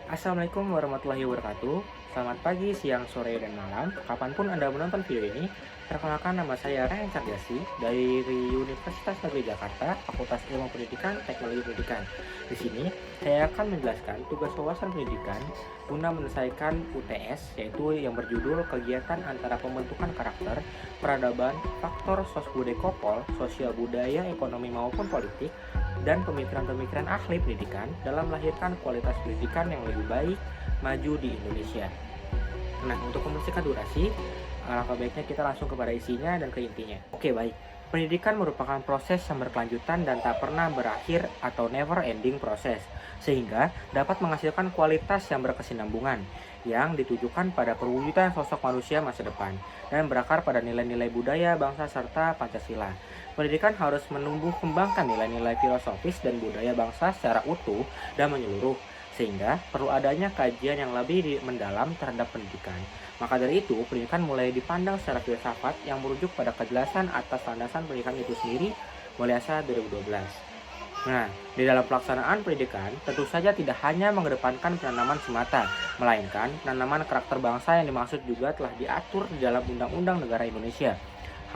Assalamualaikum warahmatullahi wabarakatuh. Selamat pagi, siang, sore, dan malam. Kapanpun Anda menonton video ini, perkenalkan nama saya Ryan Cardiasi dari Universitas Negeri Jakarta, Fakultas Ilmu Pendidikan, Teknologi Pendidikan. Di sini, saya akan menjelaskan tugas wawasan pendidikan guna menyelesaikan UTS, yaitu yang berjudul Kegiatan Antara Pembentukan Karakter, Peradaban, Faktor Sosbudekopol, Sosial Budaya, Ekonomi maupun Politik, dan pemikiran-pemikiran ahli pendidikan dalam melahirkan kualitas pendidikan yang lebih baik maju di Indonesia. Nah, untuk membersihkan durasi, alangkah baiknya kita langsung kepada isinya dan ke intinya. Oke, baik. Pendidikan merupakan proses yang berkelanjutan dan tak pernah berakhir atau never ending proses, sehingga dapat menghasilkan kualitas yang berkesinambungan, yang ditujukan pada perwujudan sosok manusia masa depan, dan berakar pada nilai-nilai budaya, bangsa, serta Pancasila. Pendidikan harus menumbuh kembangkan nilai-nilai filosofis dan budaya bangsa secara utuh dan menyeluruh, sehingga perlu adanya kajian yang lebih mendalam terhadap pendidikan. Maka dari itu, pendidikan mulai dipandang secara filsafat yang merujuk pada kejelasan atas landasan pendidikan itu sendiri mulai asa 2012. Nah, di dalam pelaksanaan pendidikan, tentu saja tidak hanya mengedepankan penanaman semata, melainkan penanaman karakter bangsa yang dimaksud juga telah diatur di dalam Undang-Undang Negara Indonesia.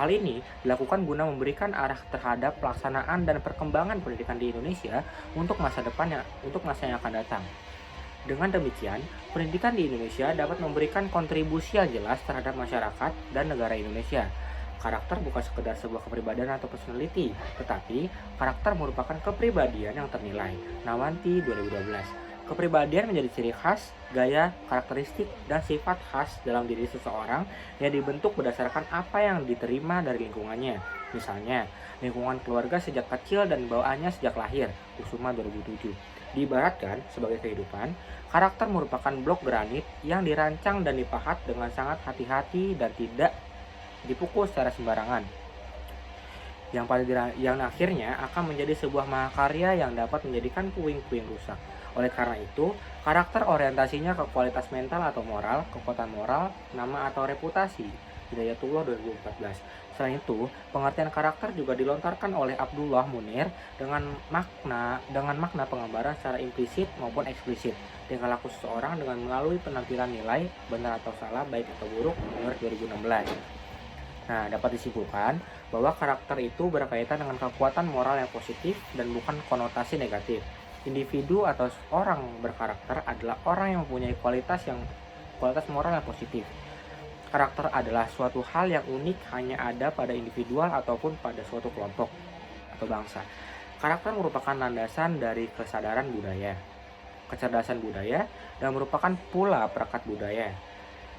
Hal ini dilakukan guna memberikan arah terhadap pelaksanaan dan perkembangan pendidikan di Indonesia untuk masa yang akan datang. Dengan demikian, pendidikan di Indonesia dapat memberikan kontribusi yang jelas terhadap masyarakat dan negara Indonesia. Karakter bukan sekedar sebuah kepribadian atau personality, tetapi karakter merupakan kepribadian yang ternilai. Nawanti 2012. Kepribadian menjadi ciri khas, gaya, karakteristik, dan sifat khas dalam diri seseorang yang dibentuk berdasarkan apa yang diterima dari lingkungannya. Misalnya, lingkungan keluarga sejak kecil dan bawaannya sejak lahir, Kusuma 2007. Diibaratkan sebagai kehidupan, karakter merupakan blok granit yang dirancang dan dipahat dengan sangat hati-hati dan tidak dipukul secara sembarangan. Yang akhirnya akan menjadi sebuah mahakarya yang dapat menjadikan puing-puing rusak. Oleh karena itu, karakter orientasinya ke kualitas mental atau moral, kekuatan moral, nama atau reputasi. Hidayatullah 2014. Selain itu, pengertian karakter juga dilontarkan oleh Abdullah Munir dengan makna penggambaran secara implisit maupun eksplisit tingkah laku seseorang dengan melalui penampilan nilai benar atau salah, baik atau buruk, menurut 2016. Nah, dapat disimpulkan bahwa karakter itu berkaitan dengan kekuatan moral yang positif dan bukan konotasi negatif. Individu atau orang berkarakter adalah orang yang mempunyai kualitas moral yang positif. Karakter adalah suatu hal yang unik hanya ada pada individual ataupun pada suatu kelompok atau bangsa. Karakter merupakan landasan dari kesadaran budaya, kecerdasan budaya, dan merupakan pula perekat budaya.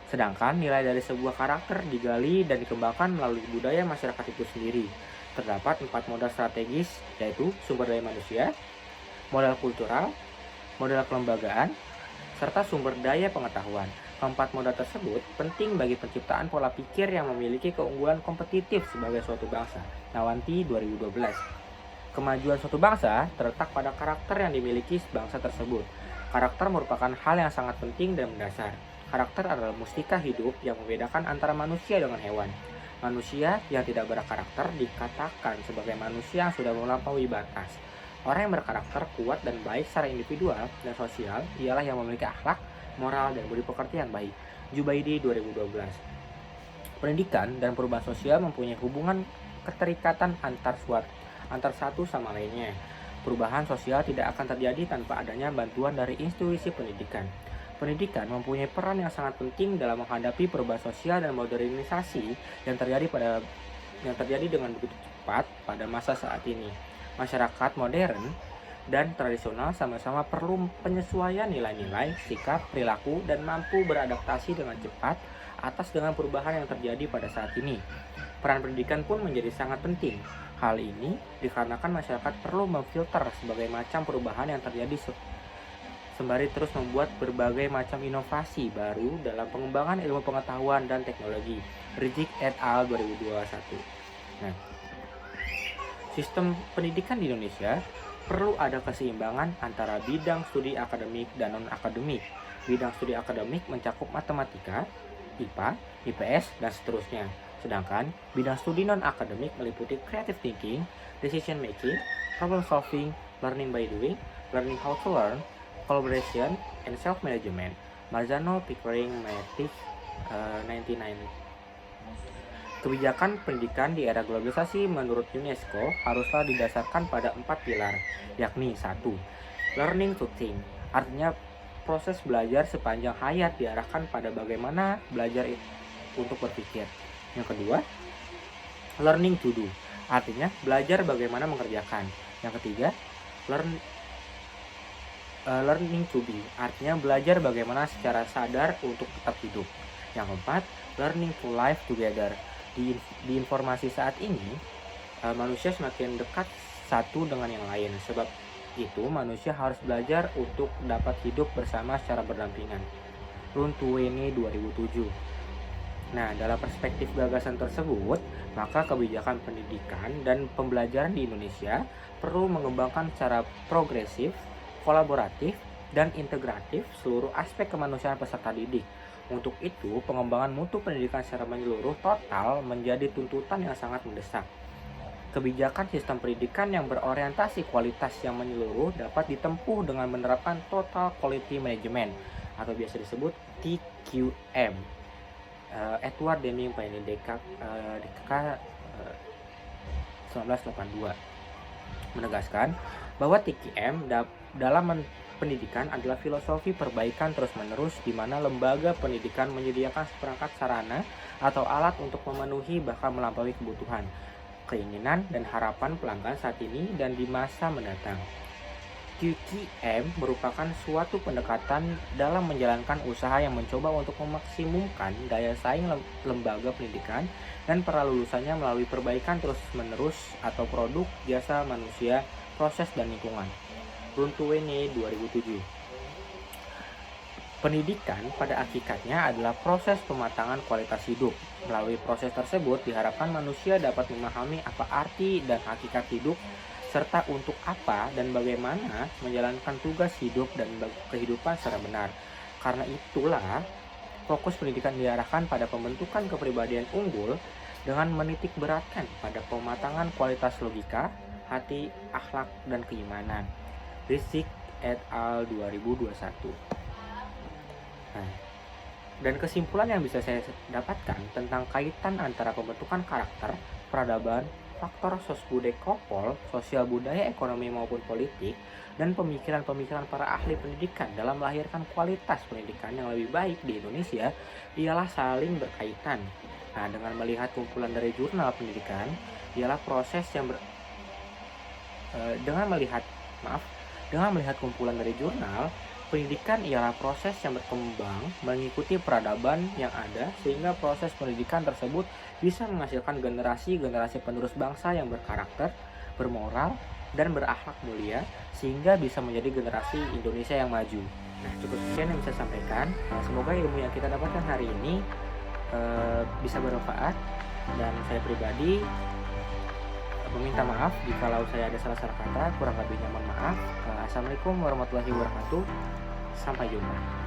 Sedangkan nilai dari sebuah karakter digali dan dikembangkan melalui budaya masyarakat itu sendiri. Terdapat 4 modal strategis, yaitu sumber daya manusia, modal kultural, modal kelembagaan, serta sumber daya pengetahuan. Keempat modal tersebut penting bagi penciptaan pola pikir yang memiliki keunggulan kompetitif sebagai suatu bangsa. Nawanti 2012. Kemajuan suatu bangsa terletak pada karakter yang dimiliki bangsa tersebut. Karakter merupakan hal yang sangat penting dan mendasar. Karakter adalah mustika hidup yang membedakan antara manusia dengan hewan. Manusia yang tidak berkarakter dikatakan sebagai manusia yang sudah melampaui batas. Orang yang berkarakter kuat dan baik secara individual dan sosial ialah yang memiliki akhlak, moral, dan budi pekerti yang baik. Jubaidi 2012. Pendidikan dan perubahan sosial mempunyai hubungan keterikatan antar satu sama lainnya. Perubahan sosial tidak akan terjadi tanpa adanya bantuan dari institusi pendidikan. Pendidikan mempunyai peran yang sangat penting dalam menghadapi perubahan sosial dan modernisasi yang terjadi dengan begitu cepat pada masa saat ini. Masyarakat modern dan tradisional sama-sama perlu penyesuaian nilai-nilai, sikap, perilaku, dan mampu beradaptasi dengan cepat dengan perubahan yang terjadi pada saat ini. Peran pendidikan pun menjadi sangat penting. Hal ini dikarenakan masyarakat perlu memfilter sebagai macam perubahan yang terjadi sembari terus membuat berbagai macam inovasi baru dalam pengembangan ilmu pengetahuan dan teknologi. Rizik et al. 2021. Nah, sistem pendidikan di Indonesia perlu ada keseimbangan antara bidang studi akademik dan non-akademik. Bidang studi akademik mencakup matematika, IPA, IPS, dan seterusnya. Sedangkan bidang studi non-akademik meliputi creative thinking, decision making, problem solving, learning by doing, learning how to learn, Collaboration and Self-Management, Marzano, Pickering, Metis, 1990. Kebijakan pendidikan di era globalisasi menurut UNESCO haruslah didasarkan pada 4 pilar, yakni 1. Learning to think, artinya proses belajar sepanjang hayat diarahkan pada bagaimana belajar untuk berpikir. Yang kedua, learning to do, artinya belajar bagaimana mengerjakan. Yang ketiga, learning to be, artinya belajar bagaimana secara sadar untuk tetap hidup. Yang keempat, learning to live together. Di informasi saat ini, manusia semakin dekat satu dengan yang lain. Sebab itu, manusia harus belajar untuk dapat hidup bersama secara berdampingan. Runtuweni 2007. Nah, dalam perspektif gagasan tersebut, maka kebijakan pendidikan dan pembelajaran di Indonesia perlu mengembangkan secara progresif, kolaboratif, dan integratif seluruh aspek kemanusiaan peserta didik. Untuk itu, pengembangan mutu pendidikan secara menyeluruh total menjadi tuntutan yang sangat mendesak. Kebijakan sistem pendidikan yang berorientasi kualitas yang menyeluruh dapat ditempuh dengan menerapkan Total Quality Management atau biasa disebut TQM. Edward Deming Benedicta 1982 menegaskan bahwa TQM dalam pendidikan adalah filosofi perbaikan terus-menerus di mana lembaga pendidikan menyediakan seperangkat sarana atau alat untuk memenuhi bahkan melampaui kebutuhan, keinginan, dan harapan pelanggan saat ini dan di masa mendatang. QQM merupakan suatu pendekatan dalam menjalankan usaha yang mencoba untuk memaksimumkan daya saing lembaga pendidikan dan para lulusannya melalui perbaikan terus-menerus atau produk, jasa, manusia, proses, dan lingkungan. Runtuweni 2007. Pendidikan pada hakikatnya adalah proses pematangan kualitas hidup. Melalui proses tersebut diharapkan manusia dapat memahami apa arti dan hakikat hidup serta untuk apa dan bagaimana menjalankan tugas hidup dan kehidupan secara benar. Karena itulah fokus pendidikan diarahkan pada pembentukan kepribadian unggul dengan menitik beratkan pada pematangan kualitas logika, hati, akhlak, dan keimanan. Rizik et al. 2021. Nah, dan kesimpulan yang bisa saya dapatkan tentang kaitan antara pembentukan karakter, peradaban, faktor sosbudekopol, sosial budaya, ekonomi maupun politik, dan pemikiran-pemikiran para ahli pendidikan dalam melahirkan kualitas pendidikan yang lebih baik di Indonesia ialah saling berkaitan. Nah, dengan melihat kumpulan dari jurnal pendidikan ialah proses yang dengan melihat kumpulan dari jurnal, pendidikan ialah proses yang berkembang mengikuti peradaban yang ada sehingga proses pendidikan tersebut bisa menghasilkan generasi-generasi penerus bangsa yang berkarakter, bermoral, dan berakhlak mulia sehingga bisa menjadi generasi Indonesia yang maju. Nah, cukup sekian yang bisa saya sampaikan. Semoga ilmu yang kita dapatkan hari ini bisa bermanfaat, dan saya pribadi meminta maaf jikalau saya ada salah-salah kata, kurang lebihnya mohon maaf. Assalamualaikum warahmatullahi wabarakatuh. Sampai jumpa.